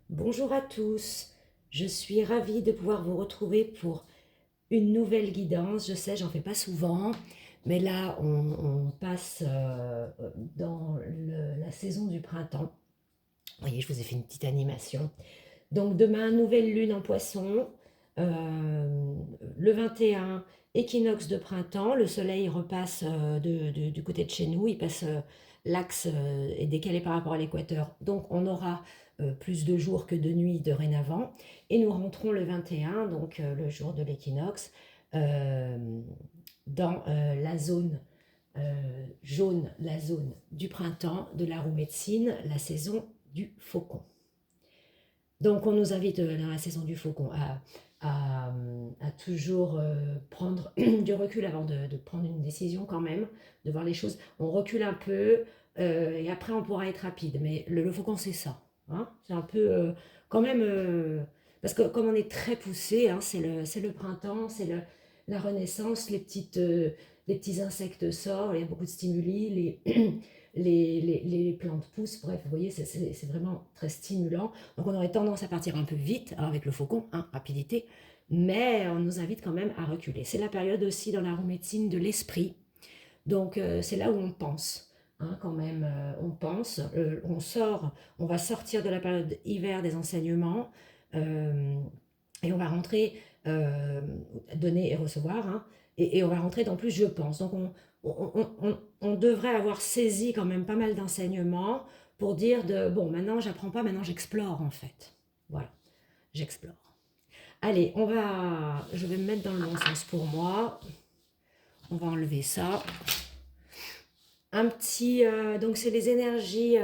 Bonjour à tous, je suis ravie de pouvoir vous retrouver pour une nouvelle guidance. Je sais, j'en fais pas souvent, mais là, on passe dans la saison du printemps. Vous voyez, je vous ai fait une petite animation. Donc demain, nouvelle lune en poisson, le 21, équinoxe de printemps, le soleil repasse du côté de chez nous, il passe l'axe est décalé par rapport à l'équateur, donc on aura plus de jours que de nuits dorénavant, et nous rentrons le 21, donc le jour de l'équinoxe, euh, dans la zone jaune, la zone du printemps, de la roue médecine, la saison du faucon. Donc on nous invite dans la saison du faucon à toujours prendre du recul avant de prendre une décision quand même, de voir les choses. On recule un peu et après on pourra être rapide. Mais le faucon c'est ça. Hein, c'est un peu quand même... parce que comme on est très poussé, hein, c'est le printemps, la renaissance, les petits insectes sortent, il y a beaucoup de stimuli, les plantes poussent, bref, vous voyez, c'est vraiment très stimulant. Donc on aurait tendance à partir un peu vite hein, avec le faucon, hein, rapidité, mais on nous invite quand même à reculer. C'est la période aussi dans la roue médecine de l'esprit, donc c'est là où on pense. Hein, quand même, on pense, on va sortir de la période hiver des enseignements et on va rentrer, donner et recevoir, hein, et on va rentrer dans plus je pense. Donc on devrait avoir saisi quand même pas mal d'enseignements pour dire de bon, maintenant j'apprends pas, maintenant j'explore en fait. Voilà, j'explore. Allez, je vais me mettre dans le bon sens pour moi. On va enlever ça. Donc c'est les énergies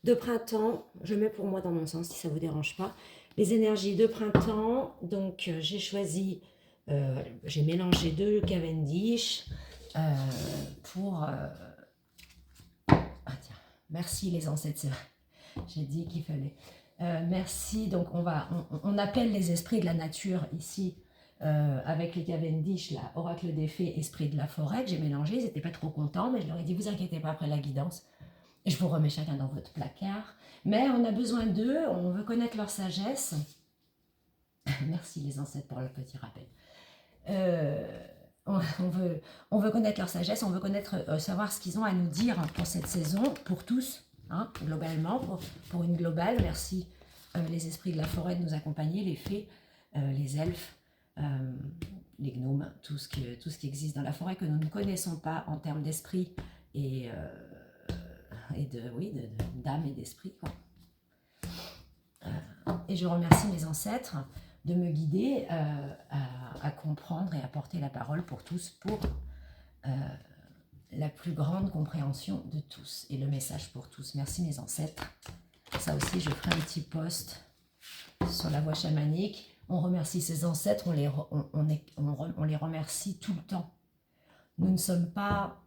de printemps. Je mets pour moi dans mon sens si ça vous dérange pas. Les énergies de printemps. Donc j'ai mélangé deux Cavendish pour. Ah tiens, merci les ancêtres. J'ai dit qu'il fallait. Merci. Donc on appelle les esprits de la nature ici. Avec les Cavendish, là, Oracle des Fées, Esprit de la forêt, que j'ai mélangé. Ils n'étaient pas trop contents, mais je leur ai dit, vous inquiétez pas après la guidance. Je vous remets chacun dans votre placard. Mais on a besoin d'eux, on veut connaître leur sagesse. Merci les ancêtres pour le petit rappel. Euh, on veut connaître leur sagesse, on veut savoir ce qu'ils ont à nous dire pour cette saison, pour tous, hein, globalement, pour une globale. Merci les esprits de la forêt de nous accompagner, les fées, les elfes, les gnomes, tout ce qui existe dans la forêt que nous ne connaissons pas en termes d'esprit d'âme et d'esprit. Et je remercie mes ancêtres de me guider à comprendre et à porter la parole pour tous, pour la plus grande compréhension de tous et le message pour tous. Merci mes ancêtres. Ça aussi, je ferai un petit post sur la voie chamanique. On remercie ses ancêtres, on les remercie tout le temps. Nous ne sommes pas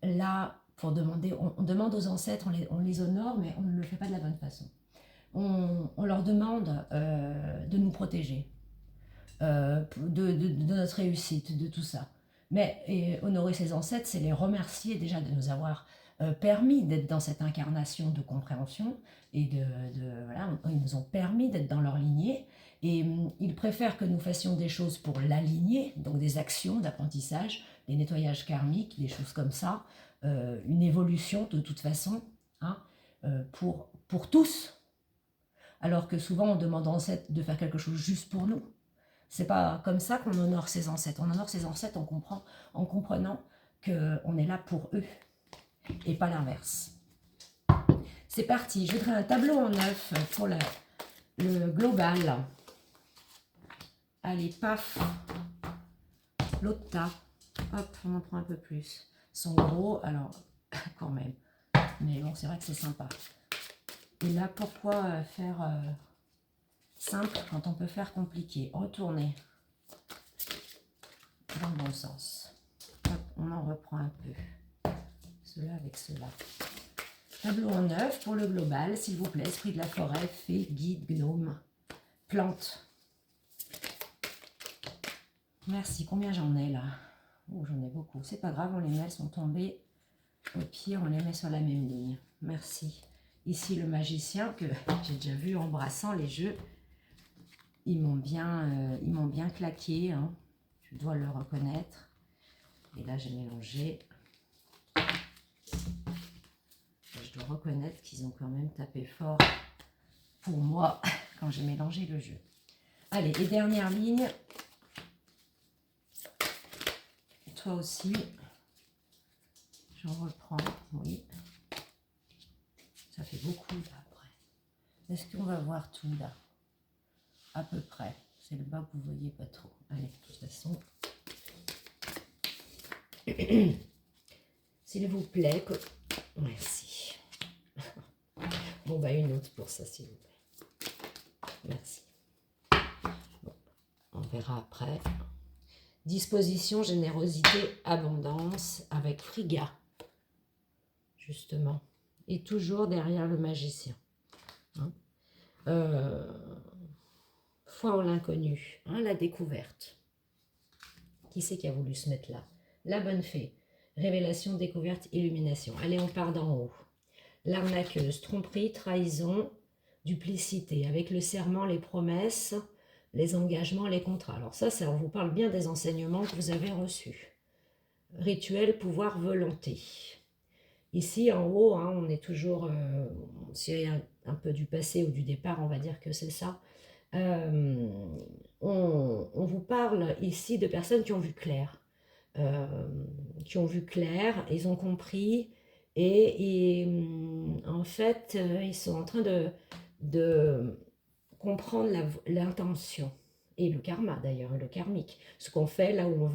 là pour demander, on demande aux ancêtres, on les honore, mais on ne le fait pas de la bonne façon. On leur demande de nous protéger, de notre réussite, de tout ça. Mais honorer ses ancêtres, c'est les remercier déjà de nous avoir permis d'être dans cette incarnation de compréhension et voilà, ils nous ont permis d'être dans leur lignée et ils préfèrent que nous fassions des choses pour la lignée, donc des actions d'apprentissage, des nettoyages karmiques, des choses comme ça, une évolution de toute façon, hein, pour tous, alors que souvent on demande aux ancêtres de faire quelque chose juste pour nous. C'est pas comme ça qu'on honore ses ancêtres. On honore ses ancêtres en comprenant qu'on est là pour eux et pas l'inverse. C'est parti, je voudrais un tableau en neuf pour le global. Allez, paf, l'autre tas. Hop, on en prend un peu plus. Ils sont gros, alors quand même. Mais bon, c'est vrai que c'est sympa. Et là, pourquoi faire simple quand on peut faire compliqué? Retourner dans le bon sens. Hop, on en reprend un peu. Cela avec cela. Tableau en neuf pour le global, s'il vous plaît. Esprit de la forêt, fée, guide, gnome, plante. Merci. Combien j'en ai là? Oh, j'en ai beaucoup. C'est pas grave, on les met, elles sont tombées. Au pire, on les met sur la même ligne. Merci. Ici, le magicien, que j'ai déjà vu embrassant les jeux, ils m'ont bien claqué, hein. Je dois le reconnaître. Et là, j'ai mélangé. Je dois reconnaître qu'ils ont quand même tapé fort pour moi quand j'ai mélangé le jeu. Allez, et dernière ligne. Toi aussi. J'en reprends, oui. Ça fait beaucoup là après. Est-ce qu'on va voir tout là? À peu près. C'est le bas que vous voyez pas trop. Allez, de toute façon. S'il vous plaît. Merci. Bon, bah une autre pour ça, s'il vous plaît. Merci. Bon, on verra après. Disposition, générosité, abondance avec Friga. Justement. Et toujours derrière le magicien. Hein, foi en l'inconnu, hein, la découverte. Qui c'est qui a voulu se mettre là? La bonne fée. Révélation, découverte, illumination. Allez, on part d'en haut. L'arnaqueuse, tromperie, trahison, duplicité. Avec le serment, les promesses, les engagements, les contrats. Alors ça, on vous parle bien des enseignements que vous avez reçus. Rituel, pouvoir, volonté. Ici, en haut, hein, on est toujours, c'est un peu du passé ou du départ, on va dire que c'est ça. On vous parle ici de personnes qui ont vu clair. Ils ont compris et en fait, ils sont en train de comprendre l'intention et le karma d'ailleurs, le karmique. Ce qu'on fait là où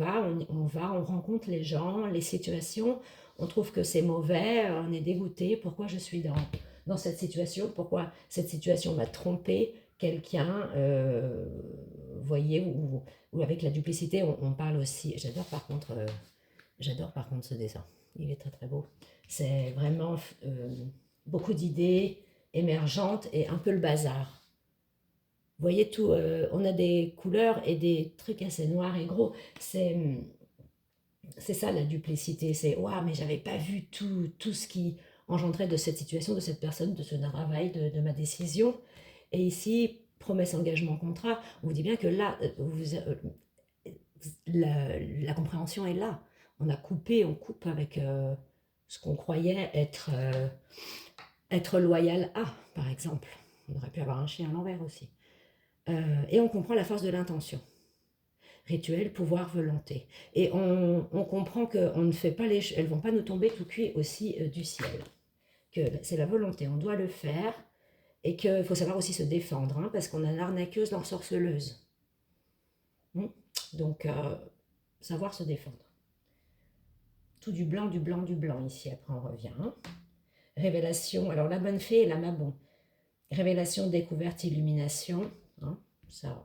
on rencontre les gens, les situations, on trouve que c'est mauvais, on est dégoûté, pourquoi je suis dans cette situation, pourquoi cette situation m'a trompé quelqu'un, vous voyez, ou avec la duplicité, on parle aussi, j'adore par contre ce dessin, il est très très beau, c'est vraiment beaucoup d'idées émergentes et un peu le bazar. Vous voyez tout, on a des couleurs et des trucs assez noirs et gros. C'est ça la duplicité. C'est waouh, mais j'avais pas vu tout ce qui engendrait de cette situation, de cette personne, de ce travail, de ma décision. Et ici, promesse, engagement, contrat, on vous dit bien que là, la compréhension est là. On coupe avec ce qu'on croyait être loyal à, par exemple. On aurait pu avoir un chien à l'envers aussi. Et on comprend la force de l'intention. Rituel, pouvoir, volonté. Et on comprend qu'on ne fait pas elles ne vont pas nous tomber tout cuit aussi du ciel. Que c'est la volonté, on doit le faire. Et qu'il faut savoir aussi se défendre, hein, parce qu'on a l'arnaqueuse, l'ensorceleuse. Donc, savoir se défendre. Tout du blanc, du blanc, du blanc, ici, après on revient. Hein. Révélation, alors la bonne fée et la mabon. Révélation, découverte, illumination. Hein, ça,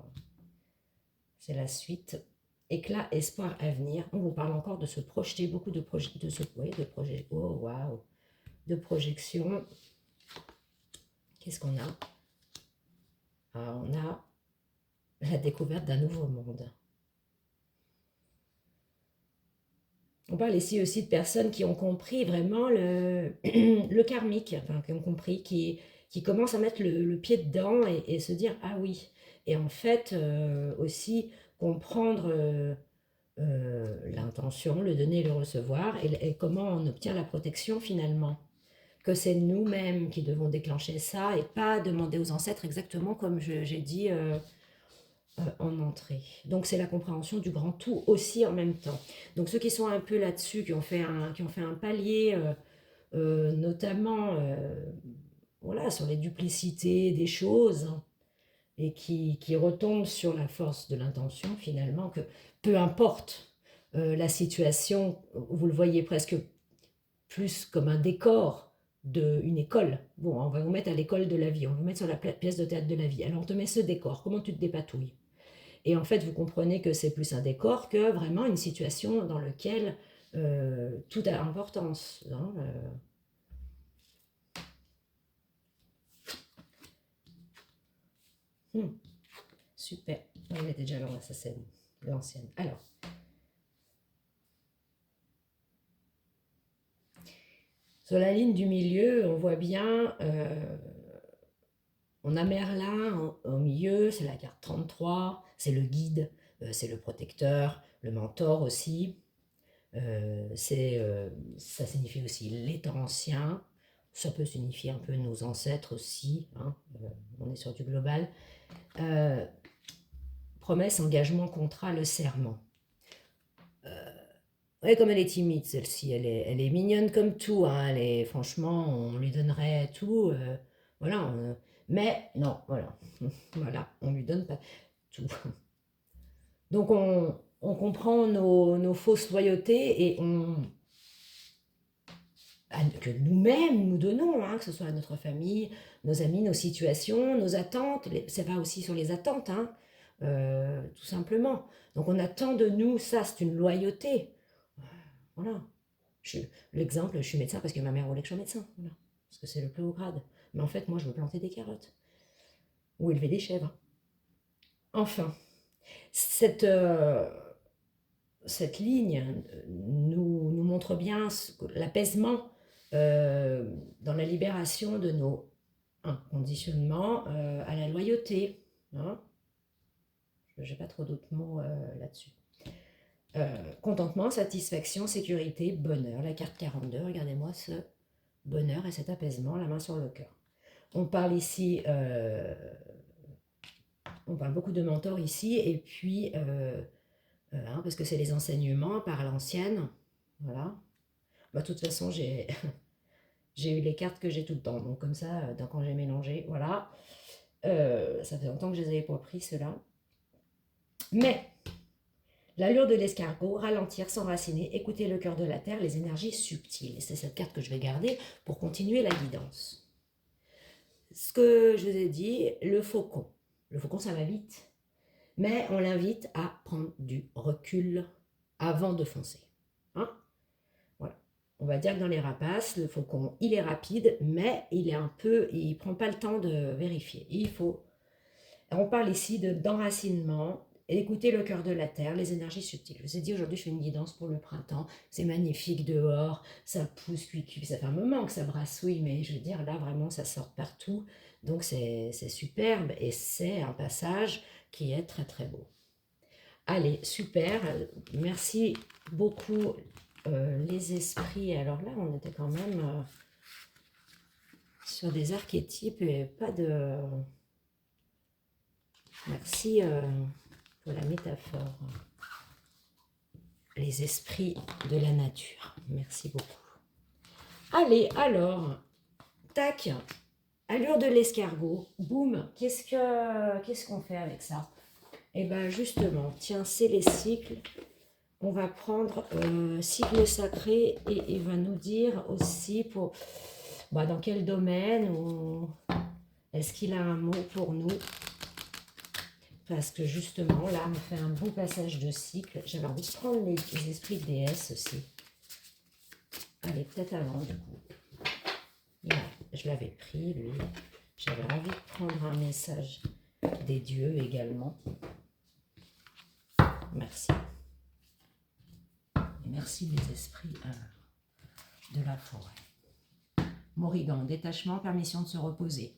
c'est la suite. Éclat, espoir, avenir. On vous parle encore de se projeter, beaucoup de projets, oh waouh, de projection. Qu'est-ce qu'on a? On a la découverte d'un nouveau monde. On parle ici aussi de personnes qui ont compris vraiment le karmique, enfin qui ont compris, qui commencent à mettre le pied dedans et se dire ah oui. Et en fait aussi comprendre l'intention, le donner et le recevoir et comment on obtient la protection finalement. Que c'est nous-mêmes qui devons déclencher ça et pas demander aux ancêtres exactement comme j'ai dit en entrée. Donc c'est la compréhension du grand tout aussi en même temps. Donc ceux qui sont un peu là-dessus, qui ont fait un palier, notamment voilà, sur les duplicités des choses, et qui retombent sur la force de l'intention finalement, que peu importe la situation, vous le voyez presque plus comme un décor d'une école. Bon, on va vous mettre à l'école de la vie, on va vous mettre sur la pièce de théâtre de la vie. Alors on te met ce décor, comment tu te dépatouilles? Et en fait, vous comprenez que c'est plus un décor que vraiment une situation dans laquelle tout a importance. Hein, super. On était déjà là, ça c'est l'ancienne. Alors. Sur la ligne du milieu, on voit bien, on a Merlin au milieu, c'est la carte 33, c'est le guide, c'est le protecteur, le mentor aussi. Ça signifie aussi les temps anciens, ça peut signifier un peu nos ancêtres aussi, hein, on est sur du global. Promesse, engagement, contrat, le serment. Ouais, comme elle est timide, celle-ci, elle est mignonne comme tout, hein, franchement, on lui donnerait tout, voilà, mais non, voilà, voilà, on lui donne pas tout. Donc on comprend nos fausses loyautés et que nous-mêmes nous donnons, hein, que ce soit à notre famille, nos amis, nos situations, nos attentes, ça va aussi sur les attentes, hein, tout simplement. Donc on attend de nous, ça c'est une loyauté. Voilà. L'exemple, je suis médecin parce que ma mère voulait que je sois médecin. Voilà. Parce que c'est le plus haut grade. Mais en fait, moi, je veux planter des carottes. Ou élever des chèvres. Enfin, cette ligne nous montre bien l'apaisement dans la libération de nos conditionnements à la loyauté. Hein. Je n'ai pas trop d'autres mots là-dessus. Contentement, satisfaction, sécurité, bonheur. La carte 42, regardez-moi ce bonheur et cet apaisement, la main sur le cœur. On parle ici, on parle beaucoup de mentors ici, et puis, hein, parce que c'est les enseignements par l'ancienne, voilà. Bah, de toute façon, j'ai eu les cartes que j'ai tout le temps, donc comme ça, quand j'ai mélangé, voilà. Ça fait longtemps que je les avais pas pris, ceux-là. Mais, l'allure de l'escargot, ralentir, s'enraciner, écouter le cœur de la terre, les énergies subtiles. Et c'est cette carte que je vais garder pour continuer la guidance. Ce que je vous ai dit, le faucon. Le faucon, ça va vite. Mais on l'invite à prendre du recul avant de foncer. Hein, voilà. On va dire que dans les rapaces, le faucon, il est rapide, mais il ne prend pas le temps de vérifier. On parle ici d'enracinement, écouter le cœur de la terre, les énergies subtiles. Je vous ai dit, aujourd'hui, je fais une guidance pour le printemps. C'est magnifique dehors, ça pousse, cuit. Ça fait un moment que ça brassouille, mais je veux dire, là, vraiment, ça sort partout. Donc, c'est superbe et c'est un passage qui est très, très beau. Allez, super. Merci beaucoup, les esprits. Alors là, on était quand même sur des archétypes et pas de... Merci pour la métaphore. Les esprits de la nature. Merci beaucoup. Allez, alors, tac, allure de l'escargot, boum, qu'est-ce qu'on fait avec ça? Eh bien, justement, tiens, c'est les cycles. On va prendre cycle sacré et il va nous dire aussi dans quel domaine ou est-ce qu'il a un mot pour nous. Parce que justement, là, on fait un beau passage de cycle. J'avais envie de prendre les esprits de déesse aussi. Allez, peut-être avant, du coup. Yeah, je l'avais pris, lui. J'avais envie de prendre un message des dieux également. Merci. Et merci les esprits de la forêt. Morrigan, détachement, permission de se reposer.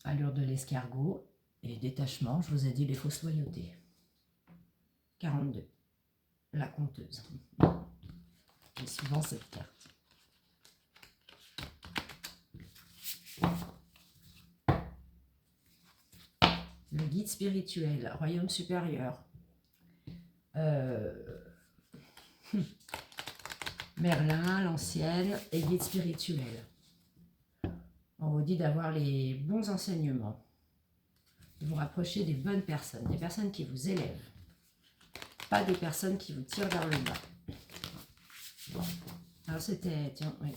Allure de l'escargot et détachement, je vous ai dit les fausses loyautés. 42. La conteuse. J'ai souvent cette carte. Le guide spirituel, royaume supérieur. Merlin, l'ancienne, et guide spirituel. On vous dit d'avoir les bons enseignements, de vous rapprocher des bonnes personnes, des personnes qui vous élèvent, pas des personnes qui vous tirent vers le bas. Bon. Alors c'était, tiens, oui.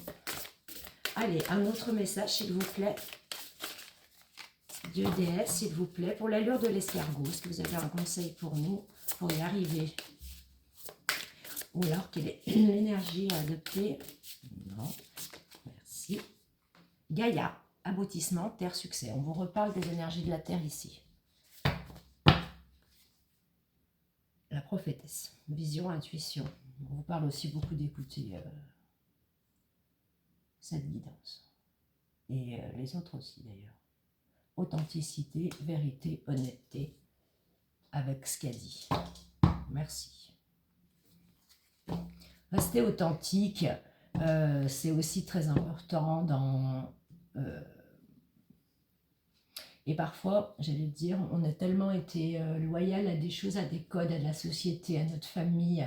Allez, un autre message, s'il vous plaît. Dieu déesse, s'il vous plaît, pour l'allure de l'escargot. Est-ce que vous avez un conseil pour nous, pour y arriver? Ou alors, quelle est l'énergie à adopter? Non, merci. Gaïa, aboutissement, terre, succès. On vous reparle des énergies de la terre ici. La prophétesse, vision, intuition. On vous parle aussi beaucoup d'écouter cette guidance. Et les autres aussi d'ailleurs. Authenticité, vérité, honnêteté avec ce qu'elle dit. Merci. Rester authentique, c'est aussi très important dans... et parfois, j'allais dire, on a tellement été loyal à des choses, à des codes, à la société, à notre famille,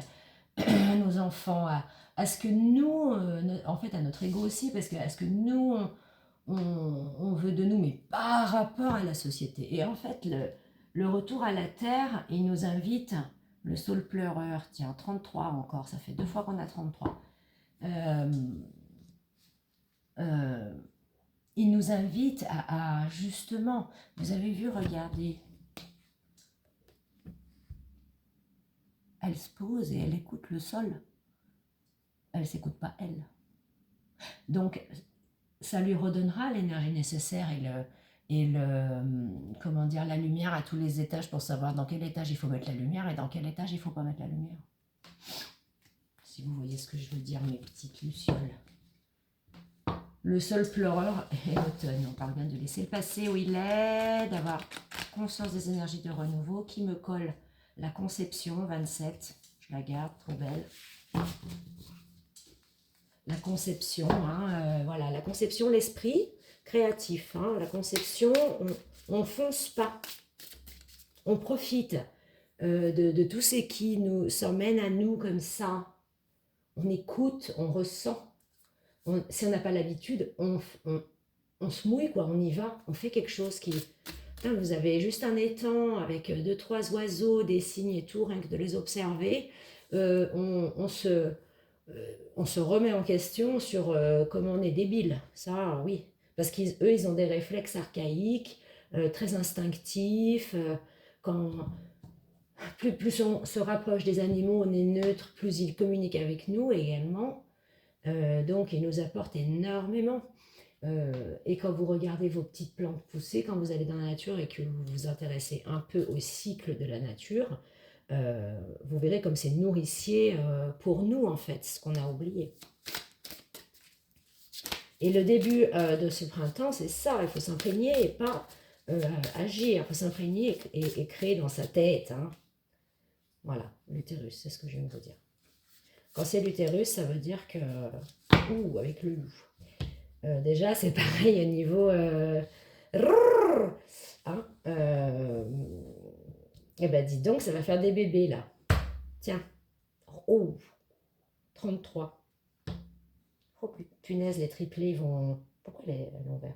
à nos enfants, à ce que nous, en fait à notre ego aussi, parce que à ce que nous, on veut de nous, mais par rapport à la société. Et en fait, le retour à la terre, il nous invite, le saule pleureur, tiens, 33 encore, ça fait 2 fois qu'on a 33. Il nous invite à justement, vous avez vu, regardez, elle se pose et elle écoute le sol. Elle ne s'écoute pas elle. Donc, ça lui redonnera l'énergie nécessaire et comment dire, la lumière à tous les étages pour savoir dans quel étage il faut mettre la lumière et dans quel étage il ne faut pas mettre la lumière. Si vous voyez ce que je veux dire, mes petites lucioles. Le sol pleureur et l'automne. On parle bien de laisser le passé où il est, d'avoir conscience des énergies de renouveau qui me colle. La conception, 27, je la garde, trop belle. La conception, hein, voilà, la conception, l'esprit créatif. Hein, la conception, on ne fonce pas. On profite de tout ce qui nous s'emmène à nous comme ça. On écoute, on ressent. Si on n'a pas l'habitude, on se mouille, quoi, on y va, on fait quelque chose qui... Hein, vous avez juste un étang avec 2-3 oiseaux, des cygnes et tout, rien que de les observer, on se remet en question sur comment on est débile, ça oui, parce qu'eux ils ont des réflexes archaïques, très instinctifs, quand plus on se rapproche des animaux, on est neutre, plus ils communiquent avec nous également, donc ils nous apportent énormément. Et quand vous regardez vos petites plantes pousser, quand vous allez dans la nature et que vous vous intéressez un peu au cycle de la nature, vous verrez comme c'est nourricier pour nous en fait, ce qu'on a oublié. Et le début de ce printemps, c'est ça, il faut s'imprégner et pas agir, il faut s'imprégner et créer dans sa tête. Hein. Voilà, l'utérus, c'est ce que je viens de vous dire. Quand c'est l'utérus, ça veut dire que... Ouh, avec le loup. Déjà, c'est pareil au niveau... hein, eh ben, dis donc, ça va faire des bébés, là. Tiens. Oh, 33. Oh, punaise, les triplés vont... Pourquoi elle est l'envers?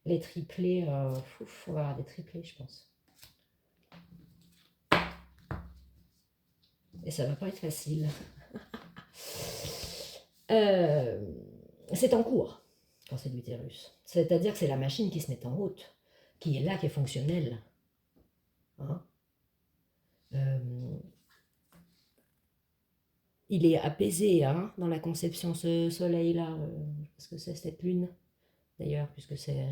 Les triplés... on va avoir des triplés, je pense. Et ça va pas être facile. C'est en cours. Quand c'est l'utérus. C'est-à-dire que c'est la machine qui se met en route, qui est là, qui est fonctionnelle. Hein, il est apaisé hein, dans la conception, ce soleil-là. Parce que c'est cette lune, d'ailleurs, puisque c'est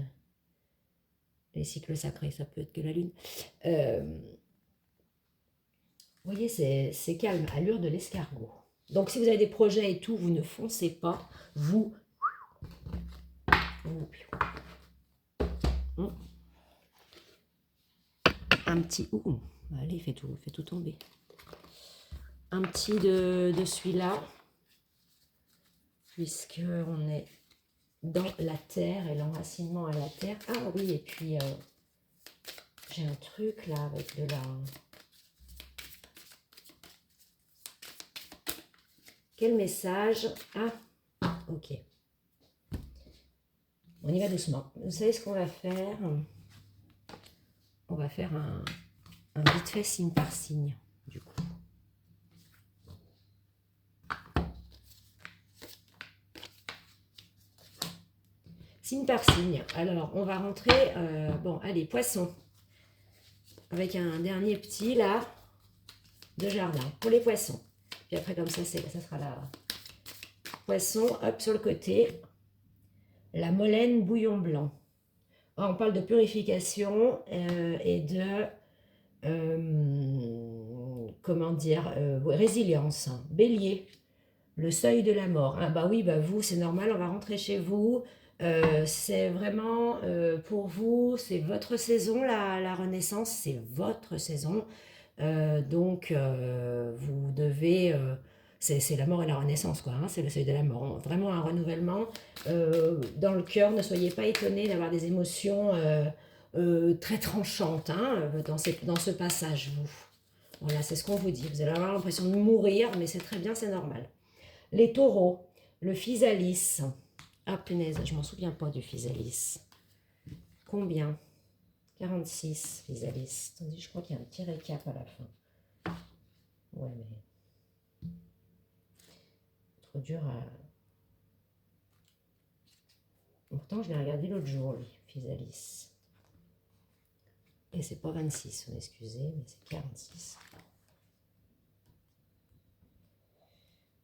les cycles sacrés, ça peut être que la lune. Vous voyez, c'est calme, allure de l'escargot. Donc, si vous avez des projets et tout, vous ne foncez pas, vous... Un petit... Ouh, allez, fait tout tomber. Un petit de celui-là, puisqu'on est dans la terre et l'enracinement à la terre. Ah oui, et puis j'ai un truc là avec de la... Quel message? Ah, ok. On y va doucement. Vous savez ce qu'on va faire? On va faire un vite fait signe par signe, du coup. Signe par signe. Alors, on va rentrer... bon, allez, poisson. Avec un dernier petit, là, de jardin. Pour les poissons. Puis après, comme ça sera là. Poisson, hop, sur le côté. La molène bouillon blanc. Alors, on parle de purification et de... comment dire, résilience. Bélier. Le seuil de la mort. Ah bah oui, bah vous, c'est normal, on va rentrer chez vous. C'est vraiment pour vous, c'est votre saison, la renaissance, c'est votre saison. Vous devez... c'est la mort et la renaissance, quoi, hein, c'est le seuil de la mort. Vraiment un renouvellement. Dans le cœur, ne soyez pas étonnés d'avoir des émotions très tranchantes hein, dans ce passage, vous. Voilà, c'est ce qu'on vous dit. Vous allez avoir l'impression de mourir, mais c'est très bien, c'est normal. Les taureaux, le physalis. Ah punaise, je m'en souviens pas du physalis. Combien? 46 physalis. Attendez, je crois qu'il y a un petit récap à la fin. Ouais, mais trop dur à... Pourtant, je l'ai regardé l'autre jour, lui, physalis. Et c'est pas 26, vous m'excusez, mais c'est 46.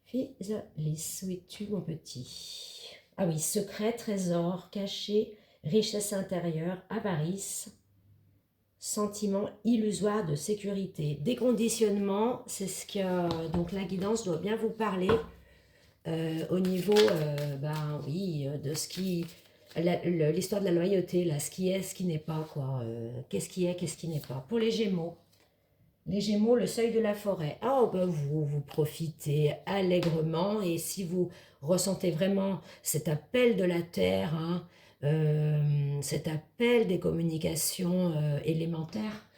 Physalis, où es-tu, mon petit? Ah oui, secret, trésor, caché, richesse intérieure, avarice, sentiment illusoire de sécurité. Déconditionnement, c'est ce que donc la guidance doit bien vous parler au niveau, ben oui, de ce qui... L'histoire de la loyauté, là, ce qui est, ce qui n'est pas, quoi. Qu'est-ce qui est, qu'est-ce qui n'est pas. Pour les Gémeaux, le seuil de la forêt. Ah, oh, ben vous profitez allègrement et si vous ressentez vraiment cet appel de la terre, hein, cet appel des communications élémentaires,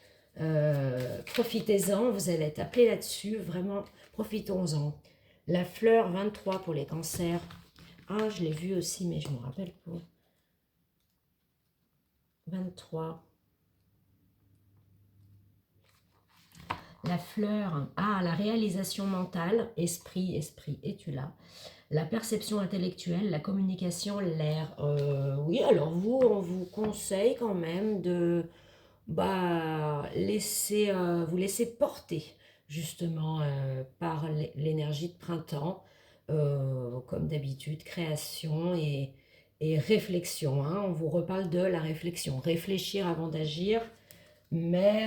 profitez-en, vous allez être appelé là-dessus, vraiment, profitons-en. La fleur 23 pour les cancers. Ah, je l'ai vu aussi, mais je ne me rappelle pas. 23. La fleur, ah, la réalisation mentale, esprit, es-tu là? La perception intellectuelle, la communication, l'air. Oui, alors vous, on vous conseille quand même de vous laisser porter justement par l'énergie de printemps, comme d'habitude, création et réflexion. Hein. On vous reparle de la réflexion, réfléchir avant d'agir, mais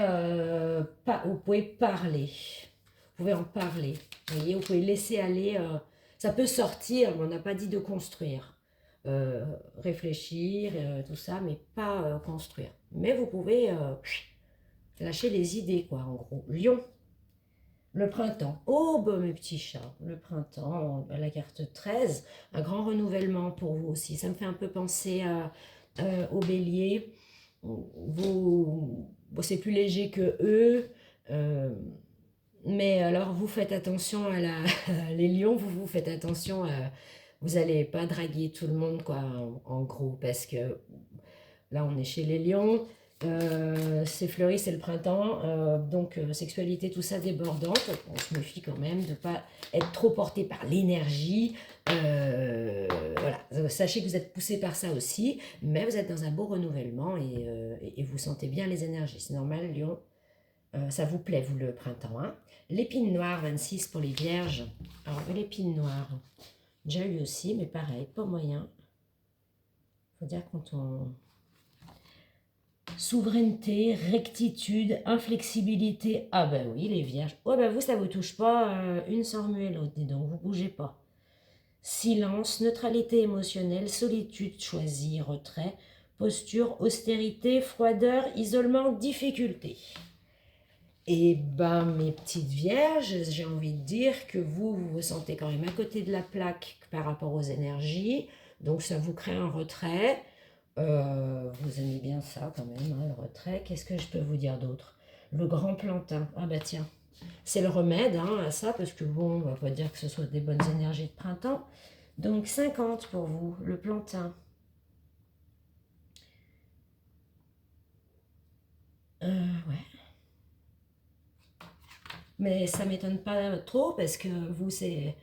vous pouvez parler, vous pouvez en parler, vous voyez, vous pouvez laisser aller, ça peut sortir, mais on n'a pas dit de construire, réfléchir, tout ça, mais pas construire. Mais vous pouvez lâcher les idées, quoi, en gros. Lion, le printemps. Oh, bah, mes petits chats, le printemps, la carte 13, un grand renouvellement pour vous aussi. Ça me fait un peu penser au bélier. C'est plus léger que eux, mais alors vous faites attention à la... les lions, vous faites attention à... Vous n'allez pas draguer tout le monde, quoi, en gros, parce que là, on est chez les lions. C'est fleuri, c'est le printemps, donc sexualité, tout ça débordante. On se méfie quand même de ne pas être trop porté par l'énergie. Voilà, sachez que vous êtes poussé par ça aussi, mais vous êtes dans un beau renouvellement et vous sentez bien les énergies. C'est normal, Lion, ça vous plaît, vous, le printemps. Hein. L'épine noire, 26 pour les vierges. Alors, l'épine noire, déjà eu aussi, mais pareil, pas moyen. Faut dire quand on... Souveraineté, rectitude, inflexibilité. Ah ben oui, les vierges. Oh ben vous, ça vous touche pas une sans remuer l'autre, dis donc, vous bougez pas. Silence, neutralité émotionnelle, solitude choisie, retrait, posture, austérité, froideur, isolement, difficulté. Et ben mes petites vierges, j'ai envie de dire que vous vous sentez quand même à côté de la plaque par rapport aux énergies, donc ça vous crée un retrait. Vous aimez bien ça quand même, hein, le retrait. Qu'est-ce que je peux vous dire d'autre? Le grand plantain. Ah bah tiens, c'est le remède hein, à ça, parce que bon, on va pas dire que ce soit des bonnes énergies de printemps. Donc 50 pour vous, le plantain. Ouais. Mais ça m'étonne pas trop, parce que vous, c'est...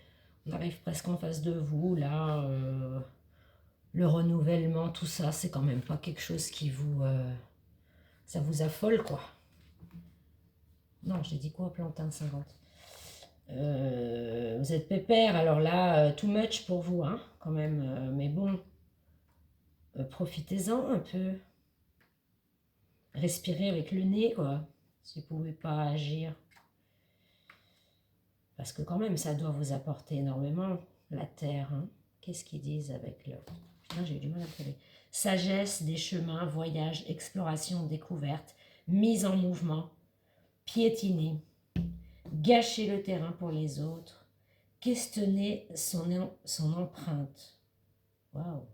On arrive presque en face de vous, là. Le renouvellement, tout ça, c'est quand même pas quelque chose qui vous... ça vous affole, quoi. Non, j'ai dit quoi, plantain 50. Vous êtes pépère, alors là, too much pour vous, hein, quand même. Mais bon, profitez-en un peu. Respirez avec le nez, quoi, si vous ne pouvez pas agir. Parce que quand même, ça doit vous apporter énormément, la Terre. Hein. Qu'est-ce qu'ils disent avec le... Putain, j'ai eu du mal à trouver. Sagesse des chemins, voyage, exploration, découverte, mise en mouvement, piétiner, gâcher le terrain pour les autres, questionner son empreinte. Waouh.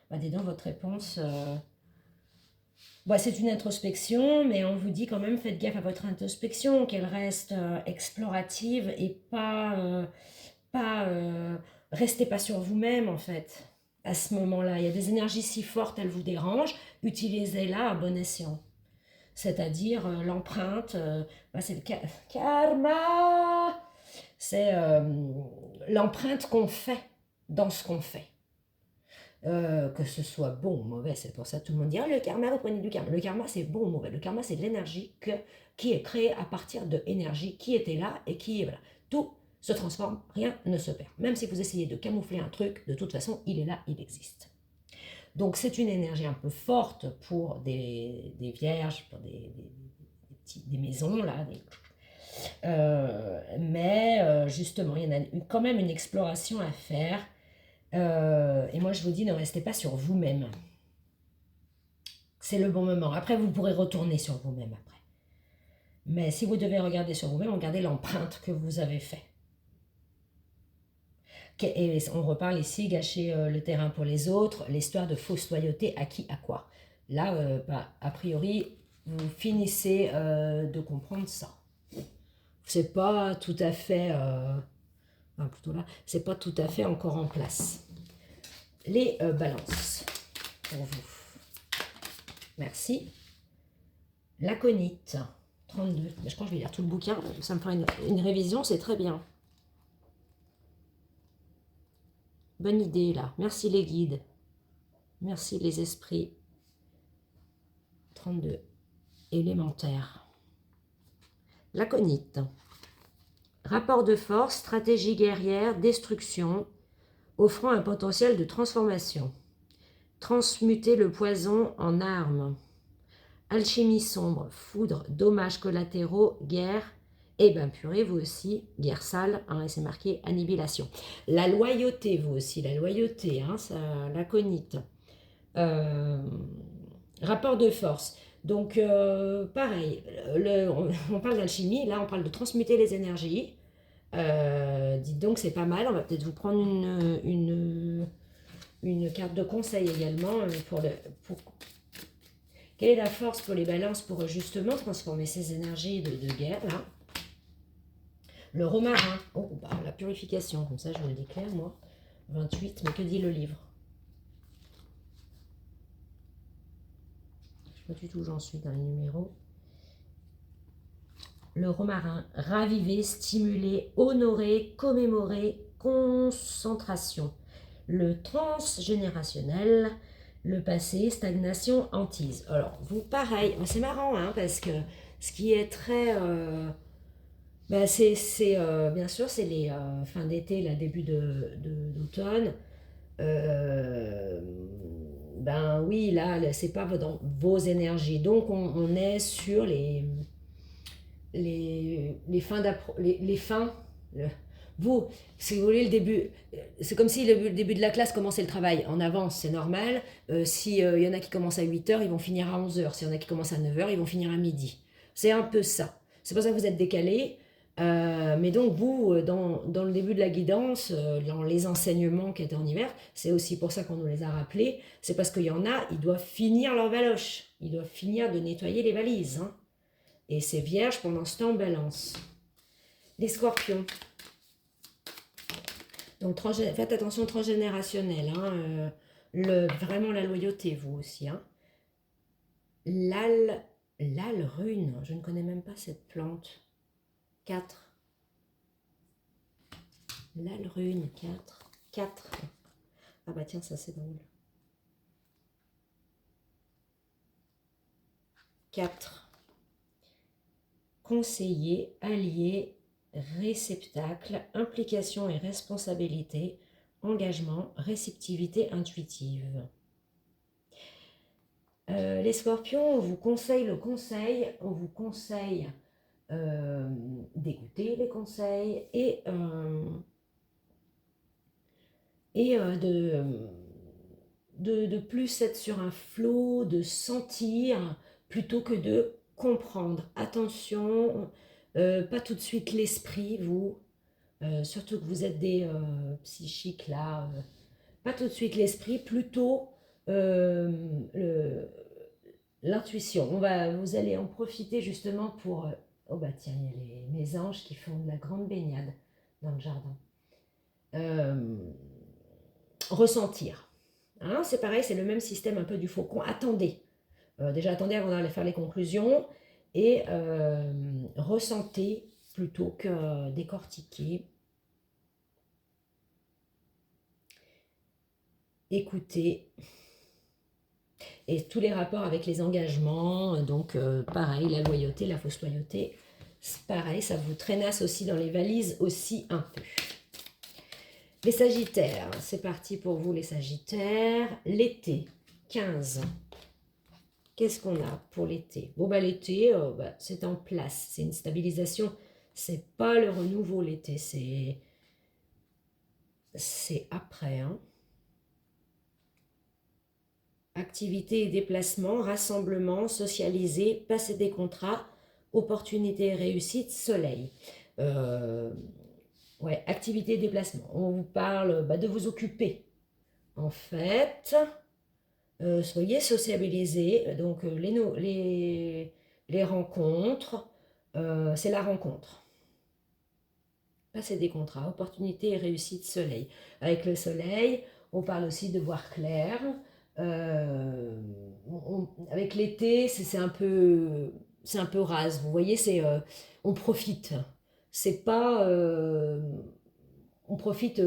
Bah, dis donc, votre réponse... Bah, c'est une introspection, mais on vous dit quand même, faites gaffe à votre introspection, qu'elle reste explorative et restez pas sur vous-même en fait. À ce moment-là, il y a des énergies si fortes, elles vous dérangent, utilisez-la à bon escient. C'est-à-dire l'empreinte, bah, c'est le karma, c'est l'empreinte qu'on fait dans ce qu'on fait. Que ce soit bon ou mauvais, c'est pour ça que tout le monde dit le karma, reprenez du karma. Le karma, c'est bon ou mauvais. Le karma, c'est de l'énergie qui est créée à partir de énergie qui était là et qui, voilà, tout se transforme, rien ne se perd. Même si vous essayez de camoufler un truc, de toute façon, il est là, il existe. Donc, c'est une énergie un peu forte pour des vierges, pour des maisons, là, mais justement, il y en a quand même une exploration à faire. Et moi, je vous dis, ne restez pas sur vous-même. C'est le bon moment. Après, vous pourrez retourner sur vous-même après. Mais si vous devez regarder sur vous-même, regardez l'empreinte que vous avez faite. Et on reparle ici, gâcher le terrain pour les autres, l'histoire de fausse loyauté, à qui, à quoi. Là, bah, a priori, vous finissez de comprendre ça. C'est pas tout à fait... plutôt là, c'est pas tout à fait encore en place. Les balances pour vous. Merci. L'aconite, 32. Je crois que je vais lire tout le bouquin. Ça me fera une révision, c'est très bien. Bonne idée, là. Merci les guides. Merci les esprits. 32. Élémentaire. L'aconite. Rapport de force, stratégie guerrière, destruction, offrant un potentiel de transformation. Transmuter le poison en arme. Alchimie sombre, foudre, dommages collatéraux, guerre, et bien purée, vous aussi, guerre sale, hein, c'est marqué annihilation. La loyauté, vous aussi, la loyauté, hein, ça, l'aconite. Rapport de force. Donc, pareil, on parle d'alchimie, là on parle de transmuter les énergies. Dites donc, c'est pas mal, on va peut-être vous prendre une carte de conseil également pour quelle est la force pour les balances pour justement transformer ces énergies de guerre là. Le romarin, oh, bah, la purification, comme ça je vous le déclare moi. 28, mais que dit le livre? Je ne sais pas du tout où j'en suis dans les numéros. Le romarin, raviver, stimuler, honorer, commémorer, concentration. Le transgénérationnel, le passé, stagnation, hantise. Alors, vous, pareil, c'est marrant, hein, parce que ce qui est très... bien sûr, c'est les fins d'été, là, début d'automne. Ben oui, là, c'est pas dans vos énergies. Donc, on est sur les fins les fins. Vous, si vous voulez, le début, c'est comme si le début de la classe commençait le travail en avance, c'est normal. Si y en a qui commencent à 8h, ils vont finir à 11h. S'il y en a qui commencent à 9h, ils vont finir à midi. C'est un peu ça. C'est pour ça que vous êtes décalés. Mais donc vous, dans le début de la guidance, dans les enseignements qui étaient en hiver, c'est aussi pour ça qu'on nous les a rappelés. C'est parce qu'il y en a, ils doivent finir leur valoche. Ils doivent finir de nettoyer les valises. Hein. Et c'est vierge pendant ce temps balance. Les scorpions. Donc faites attention transgénérationnel. Hein, vraiment la loyauté, vous aussi. Hein. L'alrune, je ne connais même pas cette plante. 4. L'alrune, 4. 4. Ah bah tiens, ça c'est drôle. 4. Conseiller, allié, réceptacle, implication et responsabilité, engagement, réceptivité intuitive. Les scorpions, on vous conseille on vous conseille d'écouter les conseils et de plus être sur un flot, de sentir plutôt que de comprendre. Attention, pas tout de suite l'esprit, vous, surtout que vous êtes des psychiques là, pas tout de suite l'esprit, plutôt euh, le- l'intuition. Vous allez en profiter justement pour... oh bah tiens, il y a mes anges qui font de la grande baignade dans le jardin. Euh, ressentir. Hein, c'est pareil, c'est le même système un peu du faucon. Attendez. Déjà, attendez avant d'aller faire les conclusions et ressentez plutôt que décortiquer. Écoutez. Et tous les rapports avec les engagements, donc pareil, la loyauté, la fausse loyauté, pareil, ça vous traînasse aussi dans les valises aussi un peu. Les Sagittaires, c'est parti pour vous les Sagittaires. L'été, 15. Qu'est-ce qu'on a pour l'été? Bon, bah l'été, c'est en place, c'est une stabilisation. C'est pas le renouveau l'été, c'est après. Hein. Activités et déplacements, rassemblements, socialiser, passer des contrats, opportunités et réussite, soleil. Ouais, activités et déplacements. On vous parle de vous occuper. En fait, soyez sociabilisés. Donc, les rencontres, c'est la rencontre. Passer des contrats, opportunités et réussite, soleil. Avec le soleil, on parle aussi de voir clair. Avec l'été, c'est un peu rase. Vous voyez, on profite. C'est pas, on profite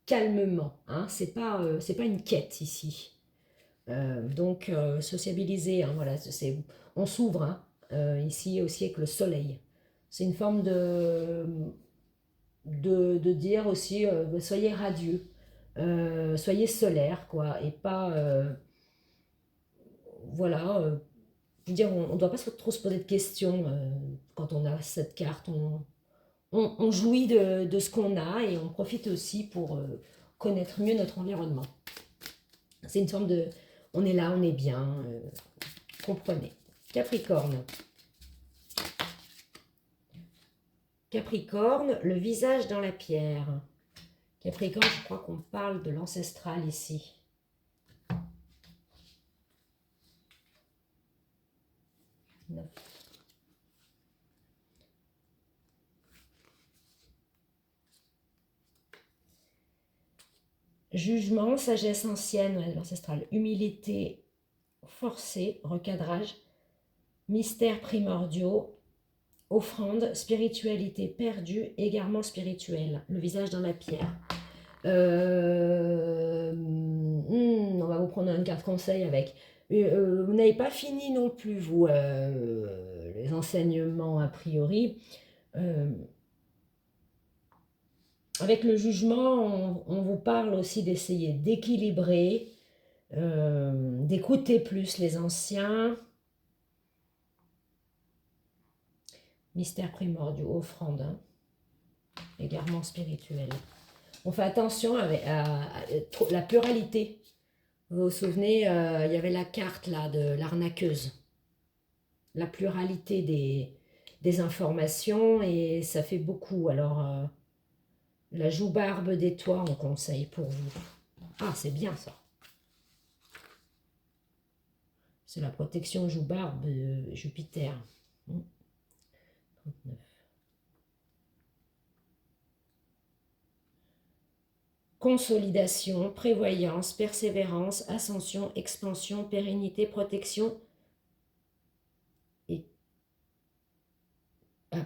calmement. Hein, c'est pas une quête ici. Donc sociabiliser. Hein, voilà, on s'ouvre hein, ici aussi avec le soleil. C'est une forme de dire aussi soyez radieux, soyez solaire, quoi, et pas voilà. Je veux dire, on ne doit pas trop se poser de questions quand on a cette carte. On jouit de ce qu'on a et on profite aussi pour connaître mieux notre environnement. C'est une forme de on est là, on est bien, comprenez. Capricorne. Capricorne, le visage dans la pierre. Capricorne, je crois qu'on parle de l'ancestral ici. Non. Jugement, sagesse ancienne, ouais, l'ancestral. Humilité forcée, recadrage. Mystères primordiaux. Offrande, spiritualité perdue, égarement spirituel. Le visage dans la pierre. On va vous prendre une carte conseil avec. Vous n'avez pas fini non plus, vous, les enseignements a priori. Avec le jugement, on vous parle aussi d'essayer d'équilibrer, d'écouter plus les anciens. Mystère primordiaux, offrande, hein, égarement spirituel. On fait attention à la pluralité. Vous vous souvenez, il y avait la carte là de l'arnaqueuse. La pluralité des informations et ça fait beaucoup. Alors, la joue-barbe des toits, on conseille pour vous. Ah, c'est bien ça. C'est la protection joue-barbe de Jupiter. 39. Consolidation, prévoyance, persévérance, ascension, expansion, pérennité, protection et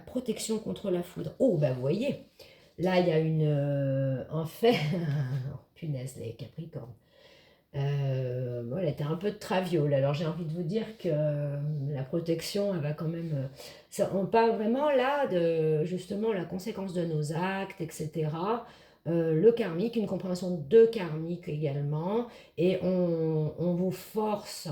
protection contre la foudre. Oh, ben vous voyez, là il y a en fait, punaise les Capricornes. Elle était un peu de traviole. Alors j'ai envie de vous dire que la protection, elle va quand même. On parle vraiment là de justement la conséquence de nos actes, etc. le karmique, une compréhension de karmique également, et on vous force.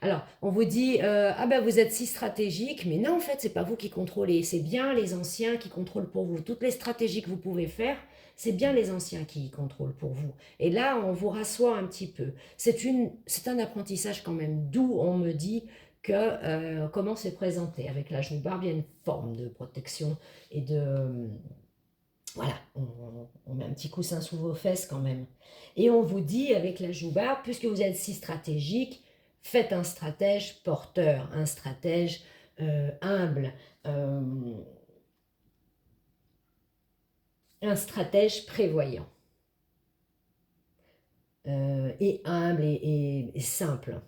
Alors, on vous dit, ah ben vous êtes si stratégique, mais non, en fait, c'est pas vous qui contrôlez, c'est bien les anciens qui contrôlent pour vous. Toutes les stratégies que vous pouvez faire, c'est bien les anciens qui contrôlent pour vous. Et là, on vous rassoit un petit peu. C'est un apprentissage quand même, d'où on me dit que comment se présenter. Avec la joue barbe, il y a une forme de protection et de... voilà, on met un petit coussin sous vos fesses quand même. Et on vous dit avec la joue barbe, puisque vous êtes si stratégique, faites un stratège porteur, un stratège humble, euh, un stratège prévoyant. Et humble et simple.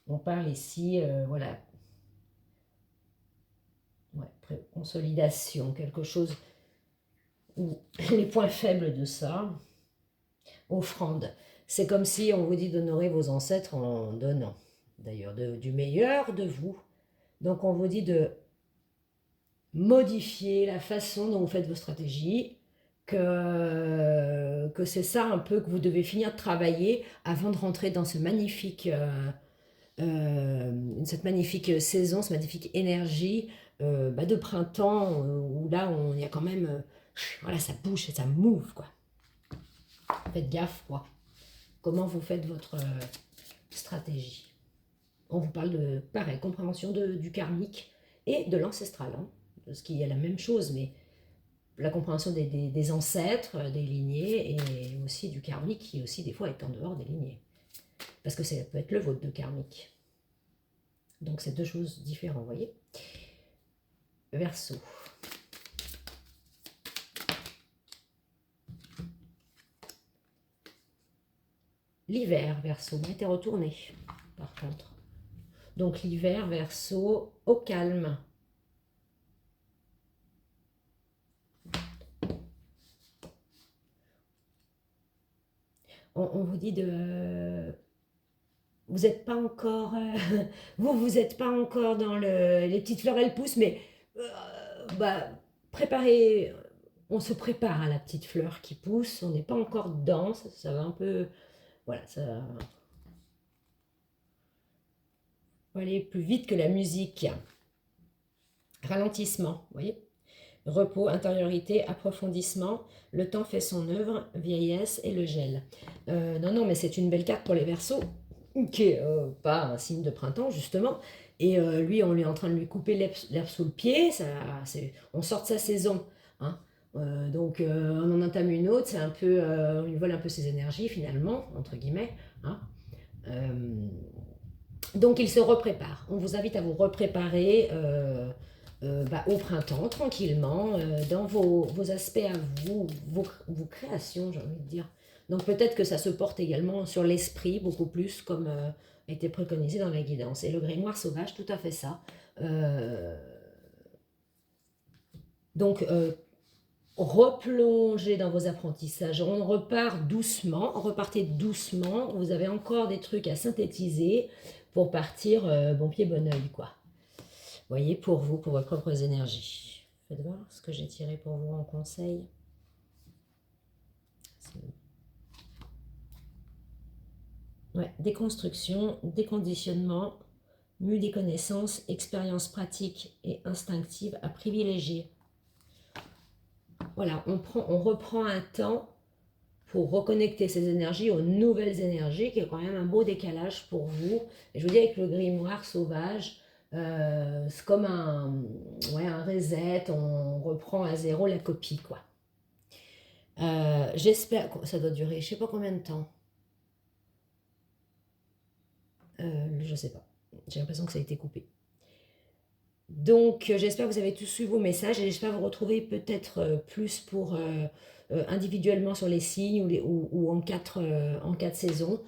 On parle ici, voilà, ouais, consolidation, quelque chose où les points faibles de ça, offrande. C'est comme si on vous dit d'honorer vos ancêtres en donnant, d'ailleurs, du meilleur de vous. Donc on vous dit de modifier la façon dont vous faites vos stratégies, que c'est ça un peu que vous devez finir de travailler avant de rentrer dans ce magnifique... cette magnifique saison, cette magnifique énergie de printemps où là il y a quand même voilà, ça bouge et ça move quoi. Faites gaffe quoi. Comment vous faites votre stratégie. On vous parle de pareil, compréhension du karmique et de l'ancestral, hein, ce qui est la même chose, mais la compréhension des ancêtres, des lignées et aussi du karmique qui aussi des fois est en dehors des lignées. Parce que ça peut être le vôtre de karmique. Donc c'est deux choses différentes, vous voyez. Verseau. L'hiver, Verseau, on était retourné, par contre. Donc l'hiver, Verseau, au calme. On vous dit de... Vous n'êtes pas encore... vous n'êtes pas encore dans les petites fleurs, elles poussent, mais préparez... On se prépare à la petite fleur qui pousse, on n'est pas encore dedans, ça va un peu... Voilà, ça va aller plus vite que la musique. Ralentissement, vous voyez. Repos, intériorité, approfondissement, le temps fait son œuvre, vieillesse et le gel. Non, mais c'est une belle carte pour les Verseaux, qui est pas un signe de printemps, justement. Et lui, on est en train de lui couper l'herbe sous le pied, on sort de sa saison. Hein. Donc, on en entame une autre, c'est un peu, on lui vole un peu ses énergies, finalement, entre guillemets. Hein. Donc, il se reprépare. On vous invite à vous repréparer au printemps, tranquillement, dans vos aspects à vous, vos créations, j'ai envie de dire. Donc peut-être que ça se porte également sur l'esprit, beaucoup plus, comme était préconisé dans la guidance. Et le grimoire sauvage, tout à fait ça. Donc, replongez dans vos apprentissages. On repart doucement, repartez doucement. Vous avez encore des trucs à synthétiser pour partir bon pied, bon oeil, quoi. Voyez, pour vous, pour vos propres énergies. Faites voir ce que j'ai tiré pour vous en conseil. Ouais, déconstruction, déconditionnement, mue des connaissances, expériences pratiques et instinctives à privilégier. Voilà, on reprend un temps pour reconnecter ces énergies aux nouvelles énergies, qui est quand même un beau décalage pour vous. Et je vous dis, avec le grimoire sauvage, c'est comme un reset, on reprend à zéro la copie, quoi. J'espère que ça doit durer, je sais pas combien de temps. Je sais pas. J'ai l'impression que ça a été coupé. Donc, j'espère que vous avez tous eu vos messages et j'espère vous retrouver peut-être plus pour individuellement sur les signes ou en quatre saisons.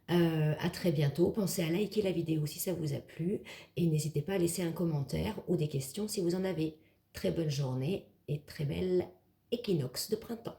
À très bientôt. Pensez à liker la vidéo si ça vous a plu et n'hésitez pas à laisser un commentaire ou des questions si vous en avez. Très bonne journée et très belle équinoxe de printemps.